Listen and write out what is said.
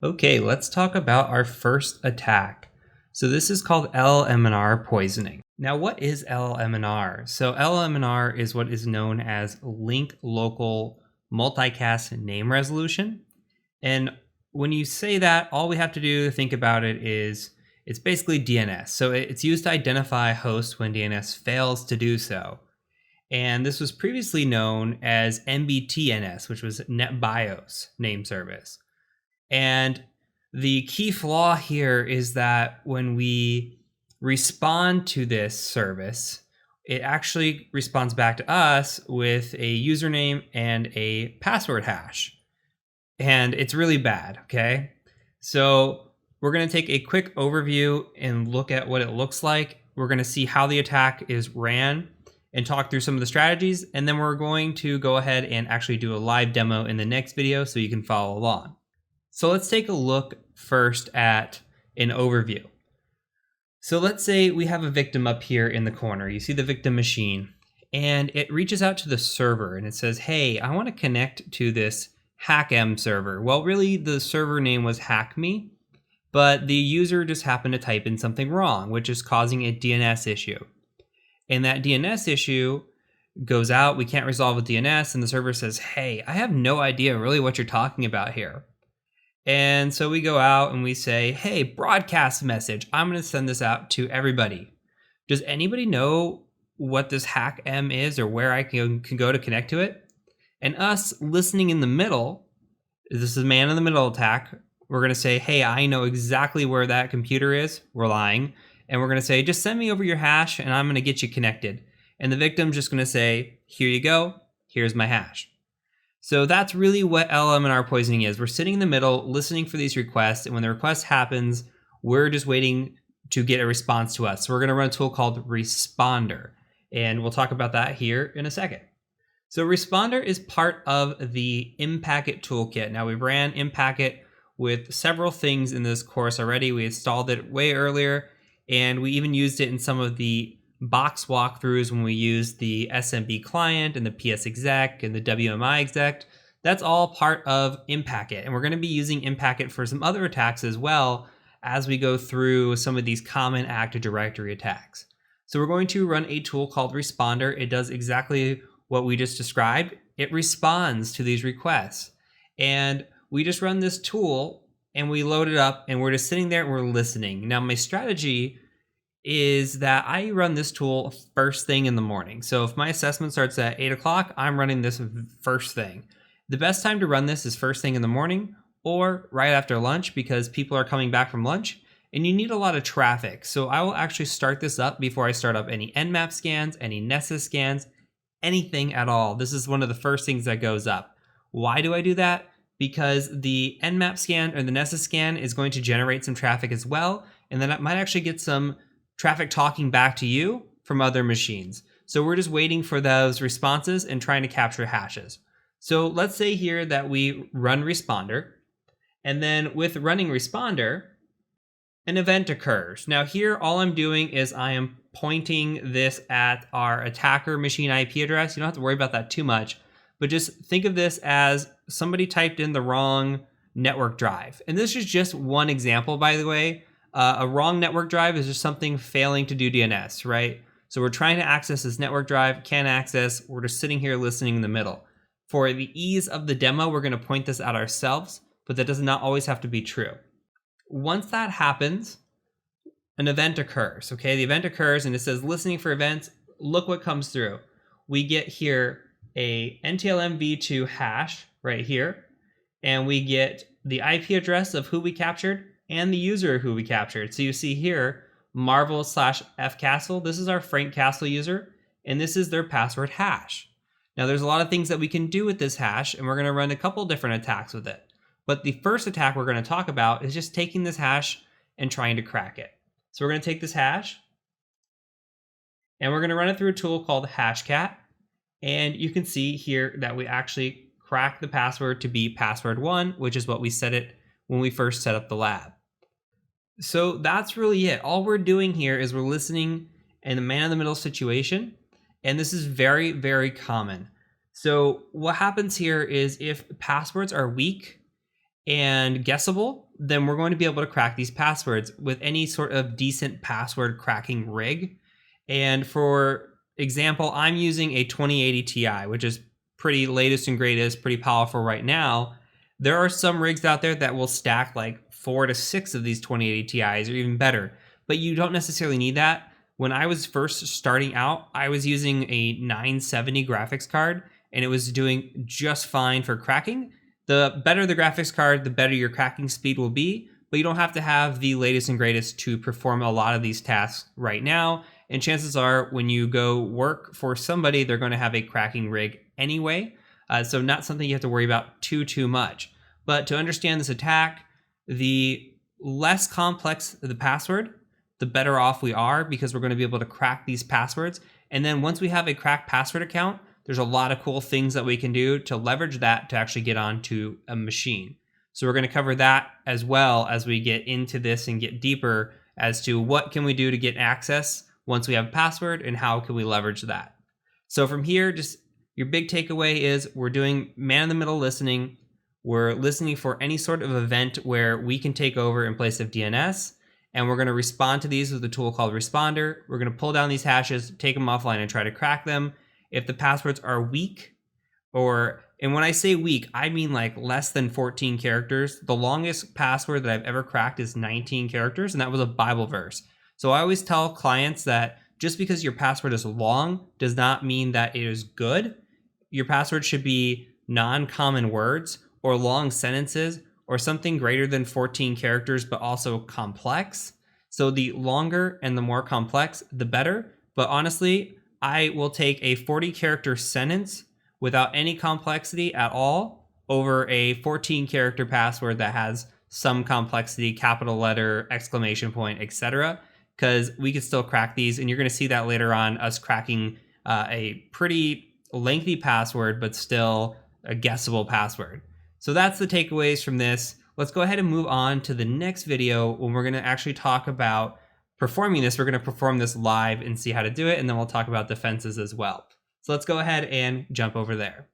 Okay, let's talk about our first attack. So this is called LLMNR poisoning. Now, what is LLMNR? So LLMNR is what is known as link local multicast name resolution. And when you say that, all we have to do to think about it is it's basically DNS. So it's used to identify hosts when DNS fails to do so. And this was previously known as NBTNS, which was NetBIOS name service. And the key flaw here is that when we respond to this service, it actually responds back to us with a username and a password hash. And it's really bad, okay? So we're going to take a quick overview and look at what it looks like. We're going to see how the attack is ran and talk through some of the strategies. And then we're going to go ahead and actually do a live demo in the next video so you can follow along. So let's take a look first at an overview. So let's say we have a victim up here in the corner. You see the victim machine, and it reaches out to the server and it says, hey, I want to connect to this HackM server. Well, really the server name was HackMe, but the user just happened to type in something wrong, which is causing a DNS issue. And that DNS issue goes out, we can't resolve with DNS, and the server says, hey, I have no idea really what you're talking about here. And so we go out and we say, hey, broadcast message. I'm going to send this out to everybody. Does anybody know what this HackM is or where I can go to connect to it? And us listening in the middle, this is a man in the middle attack. We're going to say, hey, I know exactly where that computer is. We're lying. And we're going to say, just send me over your hash and I'm going to get you connected. And the victim's just going to say, here you go. Here's my hash. So that's really what LLMNR poisoning is. We're sitting in the middle, listening for these requests, and when the request happens, we're just waiting to get a response to us. So we're going to run a tool called Responder, and we'll talk about that here in a second. So Responder is part of the Impacket toolkit. Now, we ran Impacket with several things in this course already. We installed it way earlier, and we even used it in some of the box walkthroughs when we use the SMB client and the PS exec and the WMI exec. That's all part of Impacket. And we're going to be using Impacket for some other attacks as well as we go through some of these common Active Directory attacks. So we're going to run a tool called Responder. It does exactly what we just described. It responds to these requests. And we just run this tool and we load it up and we're just sitting there and we're listening. Now, my strategy is that I run this tool first thing in the morning. So if my assessment starts at 8 o'clock, I'm running this first thing. The best time to run this is first thing in the morning or right after lunch because people are coming back from lunch and you need a lot of traffic. So I will actually start this up before I start up any Nmap scans, any Nessus scans, anything at all. This is one of the first things that goes up. Why do I do that? Because the Nmap scan or the Nessus scan is going to generate some traffic as well. And then it might actually get some traffic talking back to you from other machines. So we're just waiting for those responses and trying to capture hashes. So let's say here that we run Responder, and then with running Responder, an event occurs. Now here, all I'm doing is I am pointing this at our attacker machine IP address. You don't have to worry about that too much, but just think of this as somebody typed in the wrong network drive. And this is just one example, by the way. A wrong network drive is just something failing to do DNS, right? So we're trying to access this network drive, can't access, we're just sitting here listening in the middle. For the ease of the demo, we're going to point this out ourselves, but that does not always have to be true. Once that happens, an event occurs, okay? The event occurs and it says listening for events. Look what comes through. We get here a NTLM v2 hash right here, and we get the IP address of who we captured and the user who we captured. So you see here, Marvel/FCastle. This is our Frank Castle user, and this is their password hash. Now there's a lot of things that we can do with this hash, and we're gonna run a couple different attacks with it. But the first attack we're gonna talk about is just taking this hash and trying to crack it. So we're gonna take this hash, and we're gonna run it through a tool called Hashcat. And you can see here that we actually crack the password to be password1, which is what we set it when we first set up the lab. So that's really it. All we're doing here is we're listening in a man-in-the-middle situation, and this is very, very common. So what happens here is if passwords are weak and guessable, then we're going to be able to crack these passwords with any sort of decent password cracking rig. And for example, I'm using a 2080 Ti, which is pretty latest and greatest, pretty powerful right now. There are some rigs out there that will stack like 4 to 6 of these 2080 Ti's or even better, but you don't necessarily need that. When I was first starting out, I was using a 970 graphics card and it was doing just fine for cracking. The better the graphics card, the better your cracking speed will be, but you don't have to have the latest and greatest to perform a lot of these tasks right now. And chances are when you go work for somebody, they're going to have a cracking rig anyway. So not something you have to worry about too much. But to understand this attack, the less complex the password, the better off we are, because we're going to be able to crack these passwords. And then once we have a cracked password account, there's a lot of cool things that we can do to leverage that to actually get onto a machine. So we're going to cover that as well as we get into this and get deeper as to what can we do to get access once we have a password and how can we leverage that. So from here, just your big takeaway is we're doing man-in-the-middle listening. We're listening for any sort of event where we can take over in place of DNS. And we're going to respond to these with a tool called Responder. We're going to pull down these hashes, take them offline and try to crack them. If the passwords are weak, and when I say weak, I mean like less than 14 characters. The longest password that I've ever cracked is 19 characters, and that was a Bible verse. So I always tell clients that just because your password is long does not mean that it is good. Your password should be non-common words or long sentences or something greater than 14 characters, but also complex. So the longer and the more complex, the better. But honestly, I will take a 40-character sentence without any complexity at all over a 14-character password that has some complexity, capital letter, exclamation point, etc. Because we can still crack these, and you're going to see that later on, us cracking a pretty lengthy password, but still a guessable password. So that's the takeaways from this. Let's go ahead and move on to the next video when we're going to actually talk about performing this. We're going to perform this live and see how to do it, and then we'll talk about defenses as well. So let's go ahead and jump over there.